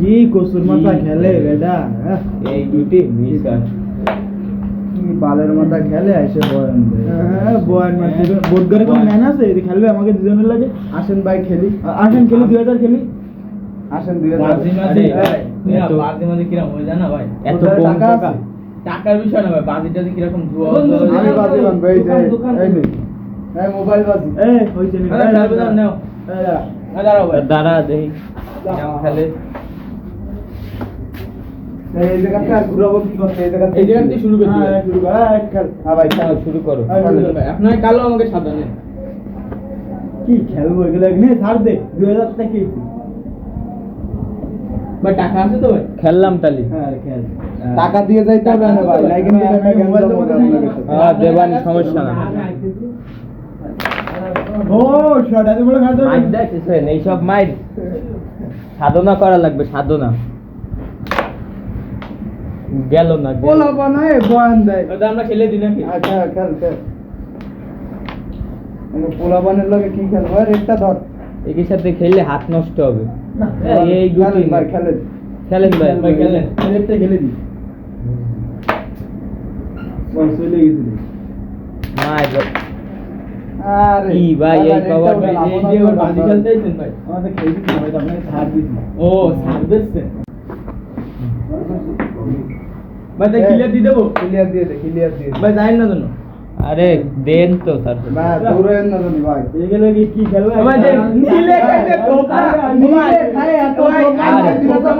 কি কসুর মাথা খেলে বেটা এই দুটি মিস আর কি বালের মাথা খেলে এসে বয়ান দেয় বয়ান মারতে বোধ করে কোন ম্যান আছে এই খেলবে আমাকে দুজনের লাগে আসেন ভাই খেলি আসেন খেলি 2000 খেলি আসেন 2000 বাজি মাঝে বাজি মাঝে কিরকম হয়ে যায় না ভাই এত কম টাকা টাকার বিষয় না ভাই বাজিটা যে কিরকম ধোয়া আমি বাজি বানবো এই যে এই নে এই মোবাইল বাজি এই হইছে নি নাও দাঁড়াও ভাই দাঁড়া দেই নাও খেলে এই জায়গাটা ঘুরাবো কি করতে এই জায়গাটা এই জায়গা থেকে শুরু করতে শুরু কর খেল হ্যাঁ ভাই খেলা শুরু করো আপনার কালো আমাকে সাদা নেন কি খেলবো এগুলো নে ছাড় দে 2000 টাকা কি ভাই টাকা আছে তো ভাই খেললাম তালি হ্যাঁ খেল টাকা দিয়ে যাইতে হবে না ভাই লাইকেন দিলে মোবাইল তো মধ্যে হ্যাঁ দেবানি সমস্যা না ও শট এত বড় খাটো মাইর দেখছেন এই সব মাইর সাধনা করা লাগবে সাধনা গেল না বলা বানায় বয়ান দেয় ওটা আমরা খেলে দিই নাকি আচ্ছা খেল খেল মানে পোলাবানের লগে কি খেলবো রেটটা ধর একই সাথে খেললে হাত নষ্ট হবে এই খেলেন গুটি ভাই খেলেন খেলেন ভাই খেলেন রেটটা খেলে দি বল চলে গেছে মাইর আরে কি ভাই এই কভার ভাই এই যে বাজি খেলতেছেন ভাই আমাদের খেলতে দিন ভাই আপনাকে ছাড় দিছি ও সার্ভিসে ভাই ক্লিয়ার দিয়ে দেবো ক্লিয়ার দিয়ে দে ক্লিয়ার দিয়ে ভাই যাই না জানো আরে দেন তো তারপর ভাই দৌড়েন না জানি ভাই এগুলো কি খেলবে ভাই নিলে খাইতে ধোকা নিলে খায় এত ধোকা